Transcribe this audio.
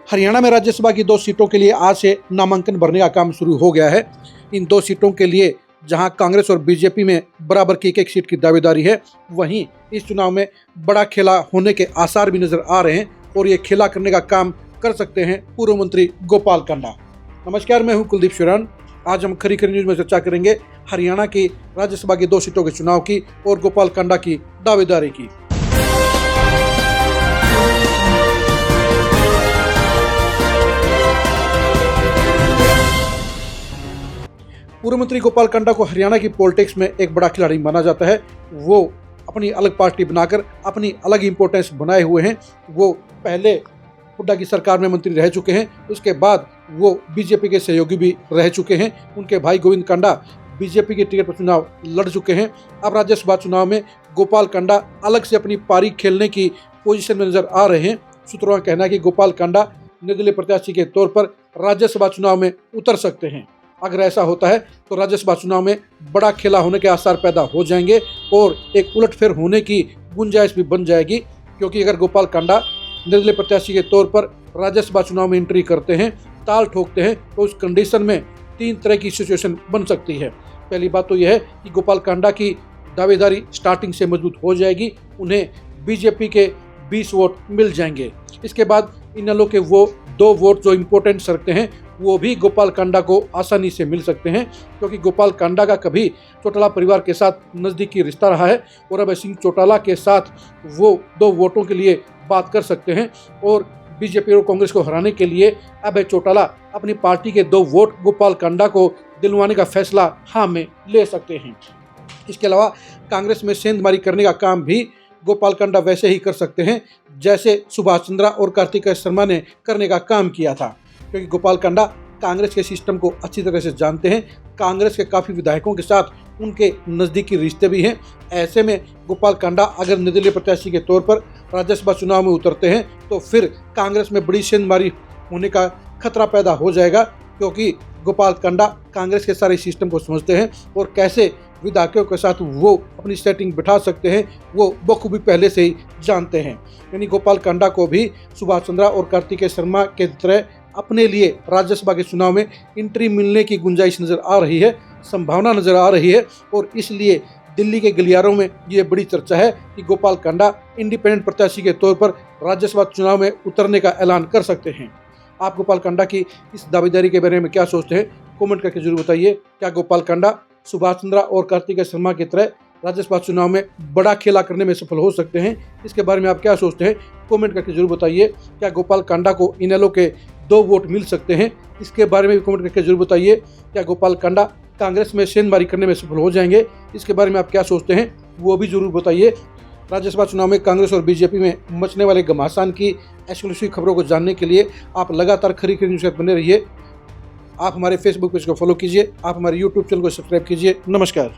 हरियाणा में राज्यसभा की 2 सीटों के लिए आज से नामांकन भरने का काम शुरू हो गया है। इन 2 सीटों के लिए जहां कांग्रेस और बीजेपी में बराबर की एक सीट की दावेदारी है, वहीं इस चुनाव में बड़ा खेला होने के आसार भी नजर आ रहे हैं और ये खेला करने का काम कर सकते हैं पूर्व मंत्री गोपाल कांडा। नमस्कार, मैं हूं कुलदीप शिवरान। आज हम खरी खरी न्यूज में चर्चा करेंगे हरियाणा की राज्यसभा की 2 सीटों के चुनाव की और गोपाल कांडा की दावेदारी की। पूर्व मंत्री गोपाल कांडा को हरियाणा की पॉलिटिक्स में एक बड़ा खिलाड़ी माना जाता है। वो अपनी अलग पार्टी बनाकर अपनी अलग इंपोर्टेंस बनाए हुए हैं। वो पहले हुड्डा की सरकार में मंत्री रह चुके हैं, उसके बाद वो बीजेपी के सहयोगी भी रह चुके हैं। उनके भाई गोविंद कांडा बीजेपी के टिकट पर चुनाव लड़ चुके हैं। अब राज्यसभा चुनाव में गोपाल कांडा अलग से अपनी पारी खेलने की पोजीशन में नजर आ रहे हैं। सूत्रों का कहना है कि गोपाल कांडा निर्दलीय प्रत्याशी के तौर पर राज्यसभा चुनाव में उतर सकते हैं। अगर ऐसा होता है तो राज्यसभा चुनाव में बड़ा खेला होने के आसार पैदा हो जाएंगे और एक उलटफेर होने की गुंजाइश भी बन जाएगी, क्योंकि अगर गोपाल कांडा निर्दलीय प्रत्याशी के तौर पर राज्यसभा चुनाव में एंट्री करते हैं, ताल ठोकते हैं, तो उस कंडीशन में 3 तरह की सिचुएशन बन सकती है। पहली बात तो यह है कि गोपाल कांडा की दावेदारी स्टार्टिंग से मजबूत हो जाएगी, उन्हें बीजेपी के 20 वोट मिल जाएंगे। इसके बाद इनेलो के वो 2 वोट जो इम्पोर्टेंट रखते हैं वो भी गोपाल कांडा को आसानी से मिल सकते हैं, क्योंकि गोपाल कांडा का कभी चौटाला परिवार के साथ नज़दीकी रिश्ता रहा है और अभय सिंह चौटाला के साथ वो 2 वोटों के लिए बात कर सकते हैं और बीजेपी और कांग्रेस को हराने के लिए अभय चौटाला अपनी पार्टी के 2 वोट गोपाल कांडा को दिलवाने का फैसला हाँ में ले सकते हैं। इसके अलावा कांग्रेस में सेंधमारी करने का काम भी गोपाल कांडा वैसे ही कर सकते हैं जैसे सुभाष चंद्रा और कार्तिकेय शर्मा ने करने का काम किया था, क्योंकि गोपाल कांडा कांग्रेस के सिस्टम को अच्छी तरह से जानते हैं। कांग्रेस के काफ़ी विधायकों के साथ उनके नज़दीकी रिश्ते भी हैं। ऐसे में गोपाल कांडा अगर निर्दलीय प्रत्याशी के तौर पर राज्यसभा चुनाव में उतरते हैं तो फिर कांग्रेस में बड़ी सेंधमारी होने का खतरा पैदा हो जाएगा, क्योंकि गोपाल कांडा कांग्रेस के सारे सिस्टम को समझते हैं और कैसे विधायकों के साथ वो अपनी सेटिंग बिठा सकते हैं वो बखूबी पहले से ही जानते हैं। यानी गोपाल कांडा को भी सुभाष चंद्रा और कार्तिकेय शर्मा के तरह अपने लिए राज्यसभा के चुनाव में एंट्री मिलने की गुंजाइश नज़र आ रही है, संभावना नज़र आ रही है। और इसलिए दिल्ली के गलियारों में ये बड़ी चर्चा है कि गोपाल कांडा इंडिपेंडेंट प्रत्याशी के तौर पर राज्यसभा चुनाव में उतरने का ऐलान कर सकते हैं। आप गोपाल कांडा की इस दावेदारी के बारे में क्या सोचते हैं, कमेंट करके जरूर बताइए। क्या गोपाल कांडा सुभाष चंद्रा और कार्तिकेय शर्मा की तरह राज्यसभा चुनाव में बड़ा खेला करने में सफल हो सकते हैं? इसके बारे में आप क्या सोचते हैं, कमेंट करके जरूर बताइए। क्या गोपाल कांडा को इनेलो के 2 वोट मिल सकते हैं? इसके बारे में भी कमेंट करके जरूर बताइए। क्या गोपाल कांडा कांग्रेस में सेंधमारी करने में सफल हो जाएंगे? इसके बारे में आप क्या सोचते हैं, वो भी जरूर बताइए। राज्यसभा चुनाव में कांग्रेस और बीजेपी में मचने वाले घमासान की एक्सक्लूसिव खबरों को जानने के लिए आप लगातार खरी खरी न्यूज़ के साथ बने रहिए। आप हमारे फेसबुक पेज को फॉलो कीजिए, आप हमारे यूट्यूब चैनल को सब्सक्राइब कीजिए। नमस्कार।